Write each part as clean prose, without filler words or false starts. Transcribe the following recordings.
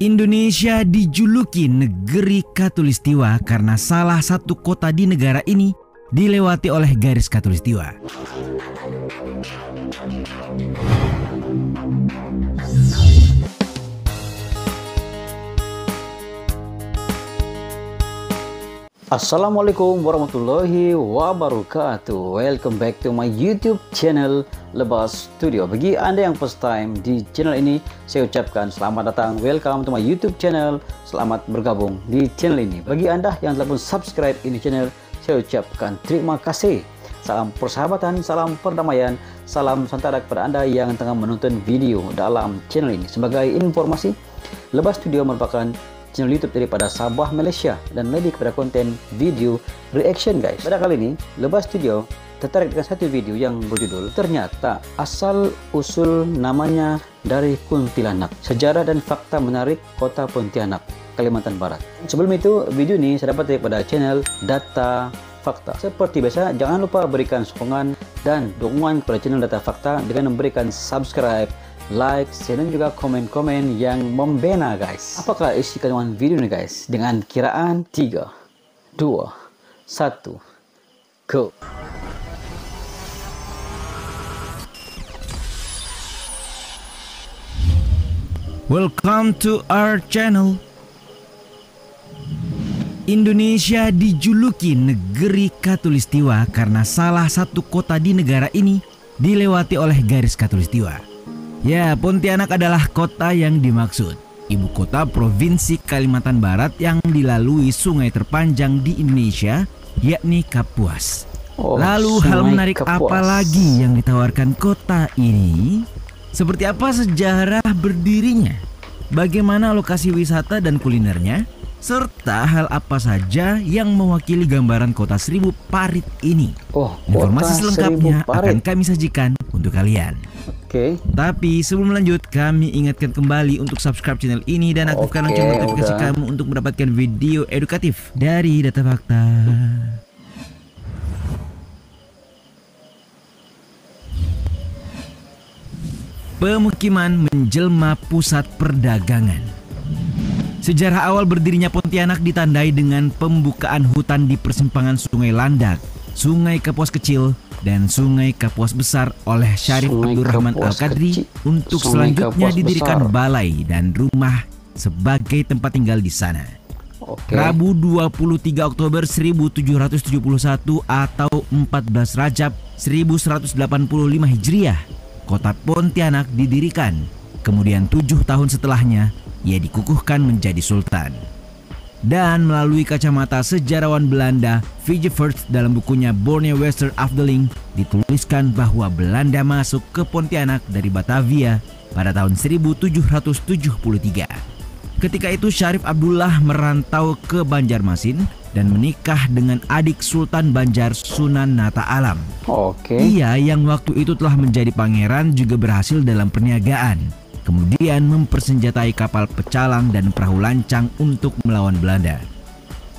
Indonesia dijuluki negeri Khatulistiwa karena salah satu kota di negara ini dilewati oleh garis Khatulistiwa. Assalamualaikum warahmatullahi wabarakatuh. Welcome back to my YouTube channel Lebas Studio. Bagi Anda yang first time di channel ini, saya ucapkan selamat datang. Welcome to my YouTube channel. Selamat bergabung di channel ini. Bagi Anda yang telah pun subscribe ini channel, saya ucapkan terima kasih. Salam persahabatan, salam perdamaian, salam santara kepada Anda yang tengah menonton video dalam channel ini. Sebagai informasi, Lebas Studio merupakan channel YouTube daripada Sabah, Malaysia, dan lebih kepada konten video reaction, guys. Pada kali ini, Lebas Studio tertarik dengan satu video yang berjudul ternyata asal usul namanya dari Kuntilanak, sejarah dan fakta menarik kota Pontianak, Kalimantan Barat. Sebelum itu, video ini saya dapat daripada channel Data Fakta. Seperti biasa, jangan lupa berikan sokongan dan dukungan kepada channel Data Fakta dengan memberikan subscribe, like, share, dan juga komen-komen yang membina, guys. Apakah isi kandungan video ini, guys? Dengan kiraan 3, 2, 1, go! Welcome to our channel. Indonesia dijuluki negeri Khatulistiwa karena salah satu kota di negara ini dilewati oleh garis Khatulistiwa. Ya, Pontianak adalah kota yang dimaksud. Ibu kota Provinsi Kalimantan Barat yang dilalui sungai terpanjang di Indonesia, yakni Kapuas. Lalu hal menarik apa lagi yang ditawarkan kota ini? Seperti apa sejarah berdirinya? Bagaimana lokasi wisata dan kulinernya? Serta hal apa saja yang mewakili gambaran kota seribu parit ini? Informasi selengkapnya akan kami sajikan untuk kalian. Tapi sebelum lanjut, kami ingatkan kembali untuk subscribe channel ini dan aktifkan lonceng notifikasi kamu untuk mendapatkan video edukatif dari Data Fakta. Pemukiman menjelma pusat perdagangan. Sejarah awal berdirinya Pontianak ditandai dengan pembukaan hutan di persimpangan Sungai Landak, Sungai Kapuas Kecil, dan Sungai Kapuas Besar oleh Syarif Abdurrahman Al-Qadri untuk selanjutnya didirikan balai dan rumah sebagai tempat tinggal di sana. Rabu 23 Oktober 1771 atau 14 Rajab 1185 Hijriah, kota Pontianak didirikan. Kemudian 7 tahun setelahnya, ia dikukuhkan menjadi sultan. Dan melalui kacamata sejarawan Belanda, Vigevorst dalam bukunya Borneo Western Afdeling dituliskan bahwa Belanda masuk ke Pontianak dari Batavia pada tahun 1773. Ketika itu Syarif Abdullah merantau ke Banjarmasin dan menikah dengan adik Sultan Banjar, Sunan Nata Alam. Ia yang waktu itu telah menjadi pangeran juga berhasil dalam perniagaan. Kemudian mempersenjatai kapal pecalang dan perahu lancang untuk melawan Belanda.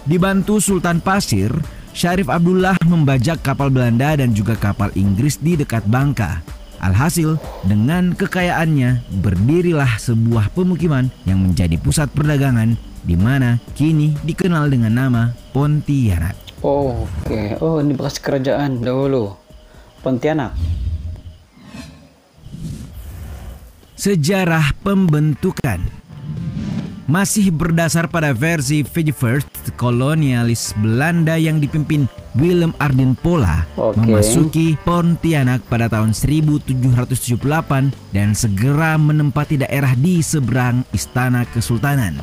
Dibantu Sultan Pasir, Syarif Abdullah membajak kapal Belanda dan juga kapal Inggris di dekat Bangka. Alhasil, dengan kekayaannya berdirilah sebuah pemukiman yang menjadi pusat perdagangan di mana kini dikenal dengan nama Pontianak. Oh, ini bekas kerajaan dahulu, Pontianak. Sejarah pembentukan masih berdasar pada versi Vigevorst. Kolonialis Belanda yang dipimpin Willem Ardenpola memasuki Pontianak pada tahun 1778 dan segera menempati daerah di seberang Istana Kesultanan.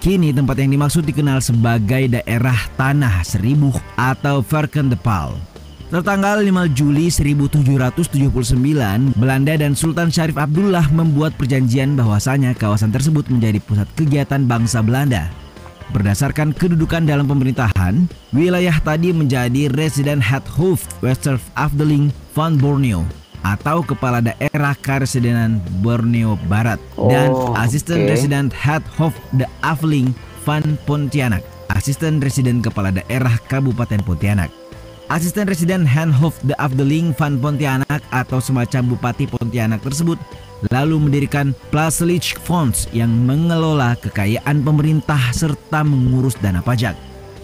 Kini tempat yang dimaksud dikenal sebagai daerah Tanah Seribu atau Varkendepal. Tertanggal 5 Juli 1779, Belanda dan Sultan Syarif Abdullah membuat perjanjian bahwasanya kawasan tersebut menjadi pusat kegiatan bangsa Belanda. Berdasarkan kedudukan dalam pemerintahan, wilayah tadi menjadi Residen Het Hoofd Western Afdeling van Borneo atau Kepala Daerah Karesidenan Borneo Barat dan Asisten Residen Het Hoofd de Afdeling van Pontianak, Asisten Residen Kepala Daerah Kabupaten Pontianak. Asisten Residen Het Hoofd de Afdeling van Pontianak atau semacam Bupati Pontianak tersebut lalu mendirikan Placelich Funds yang mengelola kekayaan pemerintah serta mengurus dana pajak.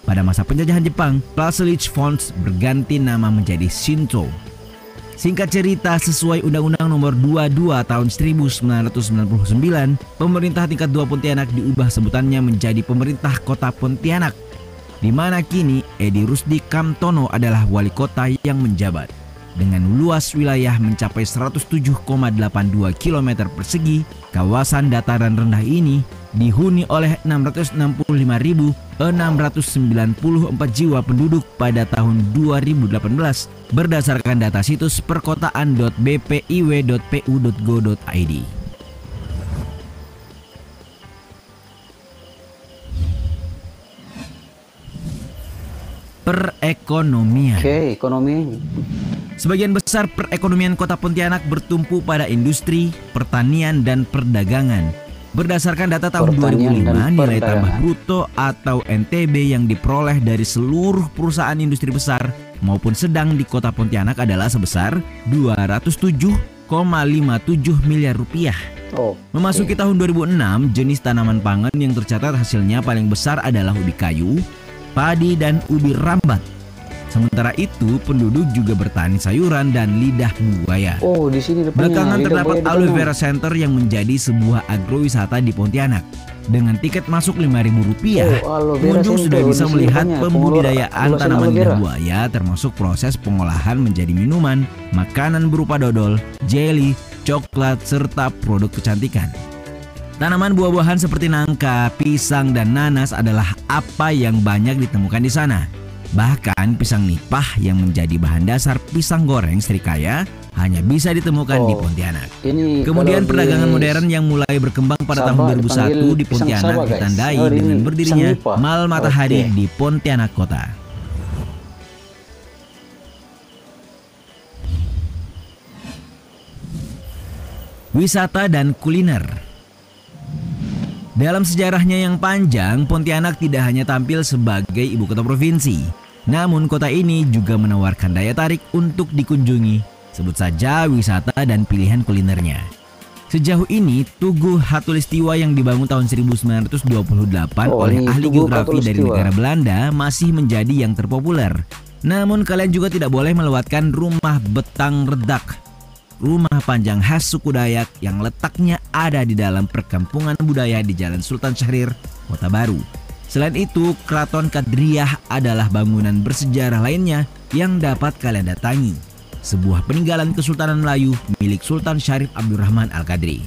Pada masa penjajahan Jepang, Placelich Funds berganti nama menjadi Shinto. Singkat cerita, sesuai Undang-Undang Nomor 22 Tahun 1999, pemerintah tingkat 2 Pontianak diubah sebutannya menjadi Pemerintah Kota Pontianak, di mana kini Edi Rusdi Kamtono adalah wali kota yang menjabat. Dengan luas wilayah mencapai 107,82 km persegi, kawasan dataran rendah ini dihuni oleh 665.694 jiwa penduduk pada tahun 2018 berdasarkan data situs perkotaan.bpiw.pu.go.id. Perekonomian. Oke, ekonomi. Sebagian besar perekonomian Kota Pontianak bertumpu pada industri, pertanian, dan perdagangan. Berdasarkan data tahun 2005, nilai tambah bruto atau NTB yang diperoleh dari seluruh perusahaan industri besar maupun sedang di Kota Pontianak adalah sebesar 207,57 miliar rupiah. Memasuki tahun 2006, jenis tanaman pangan yang tercatat hasilnya paling besar adalah ubi kayu, padi, dan ubi rambat. Sementara itu, penduduk juga bertani sayuran dan lidah buaya. Di sini belakangan terdapat Aloe Vera Center yang menjadi sebuah agrowisata di Pontianak. Dengan tiket masuk Rp5.000, pengunjung sudah bisa melihat pembudidayaan tanaman lidah buaya, termasuk proses pengolahan menjadi minuman, makanan berupa dodol, jelly, coklat, serta produk kecantikan. Tanaman buah-buahan seperti nangka, pisang, dan nanas adalah apa yang banyak ditemukan di sana. Bahkan pisang nipah yang menjadi bahan dasar pisang goreng Srikaya hanya bisa ditemukan di Pontianak. Kemudian perdagangan modern yang mulai berkembang pada tahun 2001 di Pontianak ditandai dengan berdirinya Mall Matahari di Pontianak Kota. Wisata dan kuliner. Dalam sejarahnya yang panjang, Pontianak tidak hanya tampil sebagai ibu kota provinsi, namun kota ini juga menawarkan daya tarik untuk dikunjungi, sebut saja wisata dan pilihan kulinernya. Sejauh ini, Tugu Hatulistiwa yang dibangun tahun 1928 oleh ahli geografi dari negara Belanda masih menjadi yang terpopuler. Namun kalian juga tidak boleh melewatkan Rumah Betang Redak, rumah panjang khas suku Dayak yang letaknya ada di dalam perkampungan budaya di Jalan Sultan Syahrir, Kota Baru. Selain itu, Keraton Kadriah adalah bangunan bersejarah lainnya yang dapat kalian datangi. Sebuah peninggalan Kesultanan Melayu milik Sultan Syarif Abdurrahman Al-Qadri.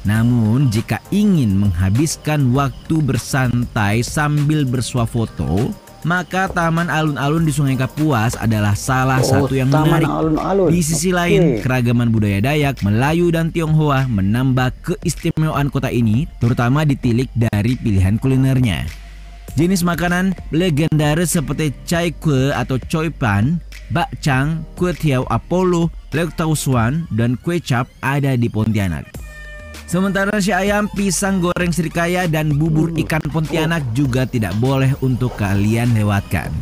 Namun, jika ingin menghabiskan waktu bersantai sambil bersuah foto, maka Taman Alun-Alun di Sungai Kapuas adalah salah satu yang menarik. Di sisi lain, keragaman budaya Dayak, Melayu, dan Tionghoa menambah keistimewaan kota ini, terutama ditilik dari pilihan kulinernya. Jenis makanan legendaris seperti cai kue atau choy pan, bakcang, kue tiaw Apollo, lek tausuan, dan kue cap ada di Pontianak. Sementara nasi ayam, pisang goreng Srikaya, dan bubur ikan Pontianak juga tidak boleh untuk kalian lewatkan.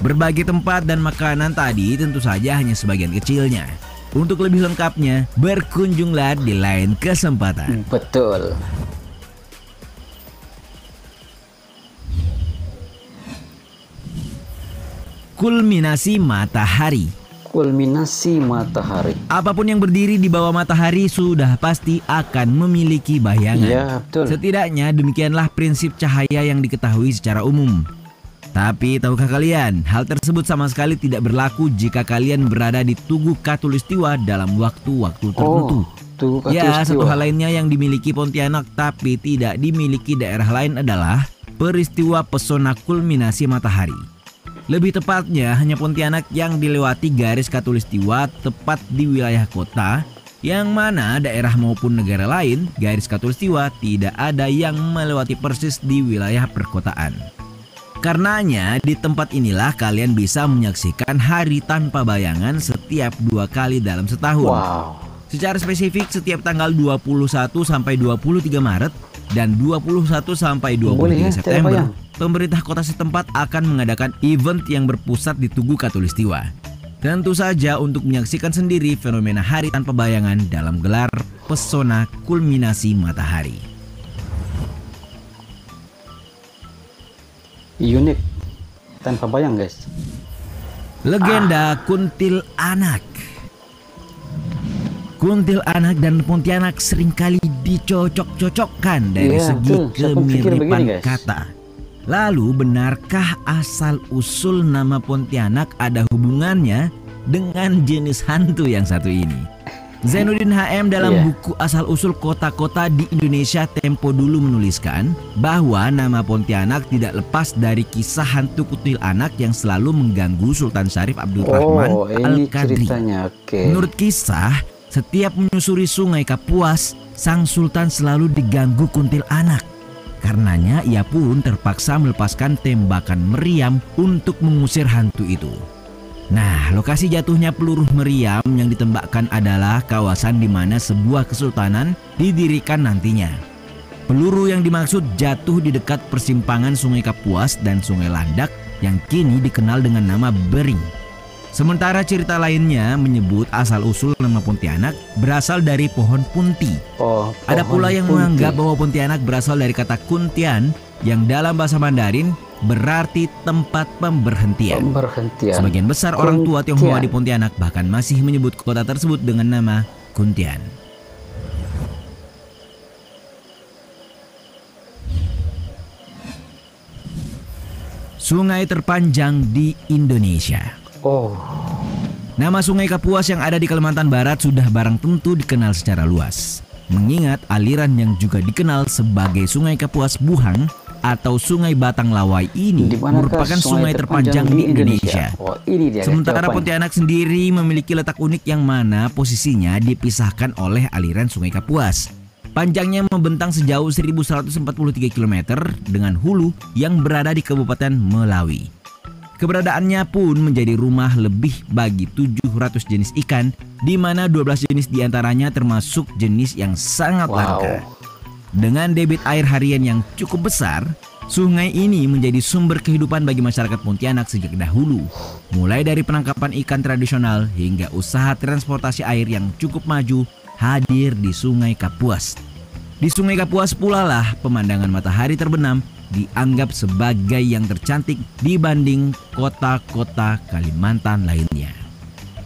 Berbagai tempat dan makanan tadi tentu saja hanya sebagian kecilnya. Untuk lebih lengkapnya, berkunjunglah di lain kesempatan. Betul. Kulminasi matahari. Kulminasi matahari. Apapun yang berdiri di bawah matahari sudah pasti akan memiliki bayangan. Ya, betul. Setidaknya demikianlah prinsip cahaya yang diketahui secara umum. Tapi tahukah kalian, hal tersebut sama sekali tidak berlaku jika kalian berada di Tugu Katulistiwa dalam waktu-waktu tertentu. Ya, satu hal lainnya yang dimiliki Pontianak tapi tidak dimiliki daerah lain adalah peristiwa pesona kulminasi matahari. Lebih tepatnya, hanya Pontianak yang dilewati garis Katulistiwa tepat di wilayah kota, yang mana daerah maupun negara lain, garis Katulistiwa tidak ada yang melewati persis di wilayah perkotaan. Karenanya, di tempat inilah kalian bisa menyaksikan hari tanpa bayangan setiap 2 kali dalam setahun. Secara spesifik, setiap tanggal 21 sampai 23 Maret dan 21 sampai 23 September, pemerintah kota setempat akan mengadakan event yang berpusat di Tugu Katulistiwa. Tentu saja untuk menyaksikan sendiri fenomena hari tanpa bayangan dalam gelar Pesona Kulminasi Matahari. Unik, tanpa bayang guys. Legenda Kuntilanak. Kuntilanak dan Pontianak seringkali dicocok-cocokkan dari segi kemiripan kata. Lalu benarkah asal-usul nama Pontianak ada hubungannya dengan jenis hantu yang satu ini? Zainuddin HM dalam buku Asal-usul Kota-kota di Indonesia Tempo dulu menuliskan bahwa nama Pontianak tidak lepas dari kisah hantu kuntilanak yang selalu mengganggu Sultan Syarif Abdurrahman Al-Qadri. Menurut kisah, setiap menyusuri sungai Kapuas, sang sultan selalu diganggu kuntilanak. Karenanya ia pun terpaksa melepaskan tembakan meriam untuk mengusir hantu itu. Nah, lokasi jatuhnya peluru meriam yang ditembakkan adalah kawasan di mana sebuah kesultanan didirikan nantinya. Peluru yang dimaksud jatuh di dekat persimpangan Sungai Kapuas dan Sungai Landak yang kini dikenal dengan nama Bering. Sementara cerita lainnya menyebut asal-usul nama Pontianak berasal dari pohon punti. Ada pula yang menganggap bahwa Pontianak berasal dari kata kuntian yang dalam bahasa Mandarin berarti tempat pemberhentian. Sebagian besar orang tua Tionghoa di Pontianak bahkan masih menyebut kota tersebut dengan nama Kuntian. Sungai terpanjang di Indonesia. Nama Sungai Kapuas yang ada di Kalimantan Barat sudah barang tentu dikenal secara luas. Mengingat aliran yang juga dikenal sebagai Sungai Kapuas Buhang atau Sungai Batang Lawai ini merupakan sungai terpanjang di Indonesia. Sementara Pontianak sendiri memiliki letak unik yang mana posisinya dipisahkan oleh aliran Sungai Kapuas. Panjangnya membentang sejauh 1143 km dengan hulu yang berada di Kabupaten Melawi. Keberadaannya pun menjadi rumah lebih bagi 700 jenis ikan, di mana 12 jenis diantaranya termasuk jenis yang sangat langka. Dengan debit air harian yang cukup besar, sungai ini menjadi sumber kehidupan bagi masyarakat Pontianak sejak dahulu. Mulai dari penangkapan ikan tradisional hingga usaha transportasi air yang cukup maju hadir di Sungai Kapuas. Di Sungai Kapuas pula lah pemandangan matahari terbenam dianggap sebagai yang tercantik dibanding kota-kota Kalimantan lainnya.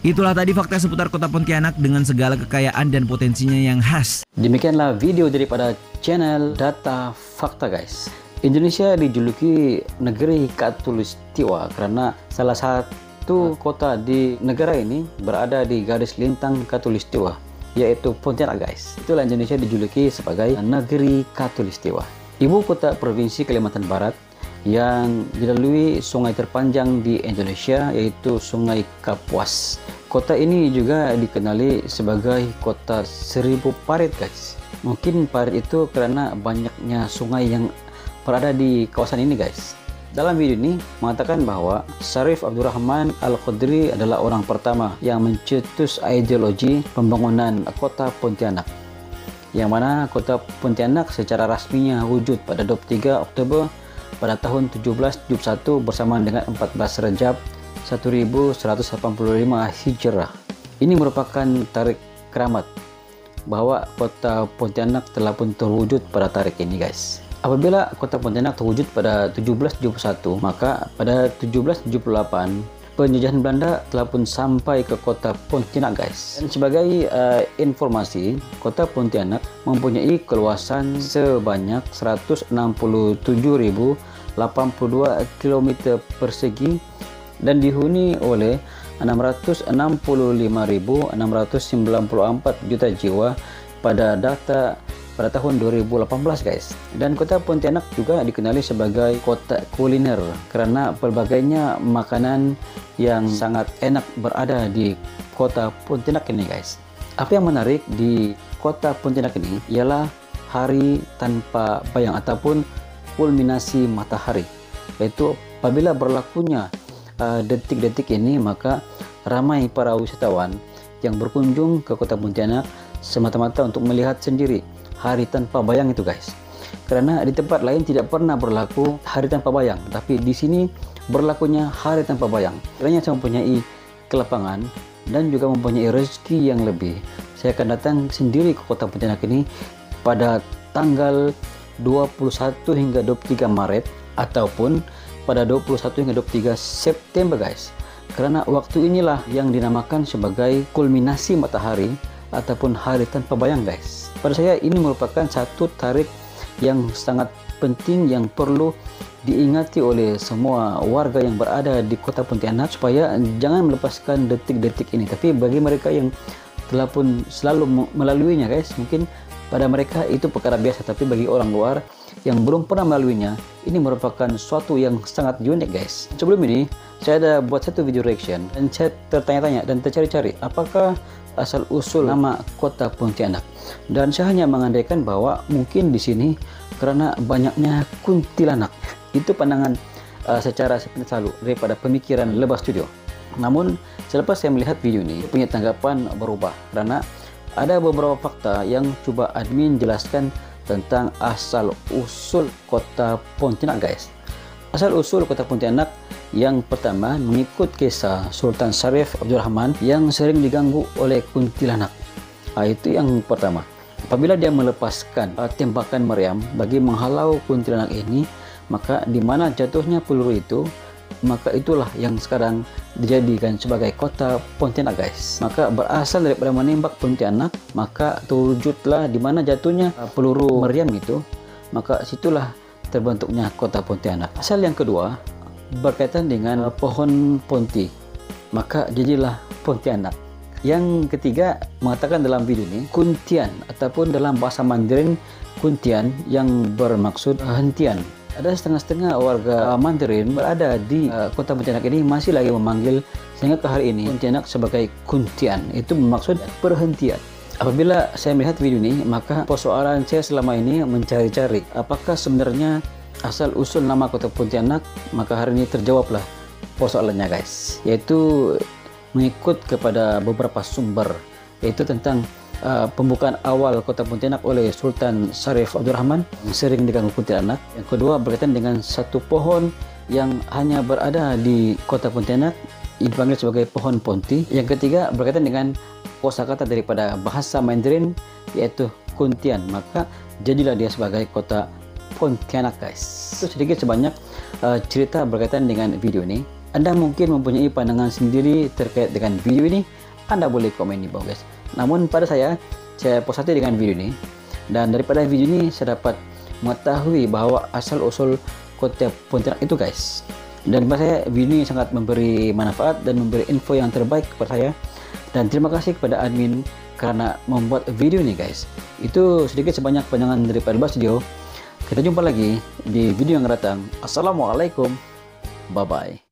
Itulah tadi fakta seputar kota Pontianak dengan segala kekayaan dan potensinya yang khas. Demikianlah video daripada channel Data Fakta guys. Indonesia dijuluki negeri Khatulistiwa karena salah satu kota di negara ini berada di garis lintang Khatulistiwa, yaitu Pontianak guys. Itulah Indonesia dijuluki sebagai negeri Khatulistiwa. Ibu kota provinsi Kalimantan Barat yang dilalui sungai terpanjang di Indonesia yaitu Sungai Kapuas. Kota ini juga dikenali sebagai kota 1000 parit guys. Mungkin parit itu karena banyaknya sungai yang berada di kawasan ini guys. Dalam video ini mengatakan bahwa Syarif Abdurrahman Al-Qadri adalah orang pertama yang mencetus ideologi pembangunan kota Pontianak, yang mana kota Pontianak secara rasminya wujud pada 23 Oktober pada tahun 1771 bersamaan dengan 14 Rejab 1185 Hijrah. Ini merupakan tarik keramat bahwa kota Pontianak telah pun terwujud pada tarik ini guys. Apabila kota Pontianak terwujud pada 1771, maka pada 1778 penjajahan Belanda telah pun sampai ke kota Pontianak guys. Dan sebagai informasi, kota Pontianak mempunyai keluasan sebanyak 167.082 km persegi dan dihuni oleh 665.694 juta jiwa pada data pada tahun 2018 guys. Dan kota Pontianak juga dikenali sebagai kota kuliner karena pelbagainya makanan yang sangat enak berada di kota Pontianak ini guys. Apa yang menarik di kota Pontianak ini ialah hari tanpa bayang ataupun kulminasi matahari, yaitu apabila berlakunya detik-detik ini, maka ramai para wisatawan yang berkunjung ke kota Pontianak semata-mata untuk melihat sendiri hari tanpa bayang itu guys. Karena di tempat lain tidak pernah berlaku hari tanpa bayang, tapi di sini berlakunya hari tanpa bayang. Karena saya mempunyai ke lapangan dan juga mempunyai rezeki yang lebih, saya akan datang sendiri ke kota Pontianak ini pada tanggal 21 hingga 23 Maret ataupun pada 21 hingga 23 September guys. Karena waktu inilah yang dinamakan sebagai kulminasi matahari ataupun hari tanpa bayang guys. Pada saya ini merupakan satu tarikh yang sangat penting yang perlu diingati oleh semua warga yang berada di kota Pontianak supaya jangan melepaskan detik-detik ini. Tapi bagi mereka yang telah pun selalu melaluinya guys, mungkin pada mereka itu perkara biasa, tapi bagi orang luar yang belum pernah melaluinya, ini merupakan suatu yang sangat unik guys. Sebelum ini saya ada buat satu video reaction dan saya tertanya-tanya dan tercari-cari apakah asal usul nama kota Pontianak, dan saya hanya mengandaikan bahwa mungkin di sini karena banyaknya kuntilanak. Itu pandangan secara sepintas lalu daripada pemikiran Lebah Studio. Namun selepas saya melihat video ini, punya tanggapan berubah karena ada beberapa fakta yang coba admin jelaskan tentang asal usul kota Pontianak guys. Asal usul kota Pontianak yang pertama mengikut kisah Sultan Syarif Abdul Rahman yang sering diganggu oleh kuntilanak. Itu yang pertama. Apabila dia melepaskan tembakan meriam bagi menghalau kuntilanak ini, maka di mana jatuhnya peluru itu, maka itulah yang sekarang dijadikan sebagai kota Pontianak guys. Maka berasal daripada menembak Pontianak, maka terwujudlah di mana jatuhnya peluru meriam itu, maka situlah terbentuknya kota Pontianak. Asal yang kedua berkaitan dengan pohon ponti, maka jadilah Pontianak. Yang ketiga mengatakan dalam video ini kuntian ataupun dalam bahasa Mandarin kuntian yang bermaksud hentian. Ada setengah-setengah warga Mandarin berada di kota Pontianak ini masih lagi memanggil sehingga ke hari ini Pontianak sebagai kuntian. Itu bermaksud perhentian. Apabila saya melihat video ini, maka persoalan saya selama ini mencari-cari apakah sebenarnya asal usul nama kota Pontianak, maka hari ini terjawablah persoalannya guys, yaitu mengikut kepada beberapa sumber, yaitu tentang pembukaan awal kota Pontianak oleh Sultan Syarif Abdul Rahman yang sering diganggu kuntilanak. Yang kedua berkaitan dengan satu pohon yang hanya berada di kota Pontianak dipanggil sebagai pohon ponti. Yang ketiga berkaitan dengan kosakata daripada bahasa Mandarin yaitu kuntian, maka jadilah dia sebagai kota Pontianak guys. Itu sedikit sebanyak cerita berkaitan dengan video ini. Anda mungkin mempunyai pandangan sendiri terkait dengan video ini, Anda boleh komen di bawah guys. Namun pada saya puas hati dengan video ini, dan daripada video ini saya dapat mengetahui bahwa asal usul kota Pontianak itu guys. Dan pada saya video ini sangat memberi manfaat dan memberi info yang terbaik kepada saya. Dan terima kasih kepada admin karena membuat video ini guys. Itu sedikit sebanyak pandangan daripada Lebah Studio. Kita jumpa lagi di video yang akan datang. Assalamualaikum. Bye bye.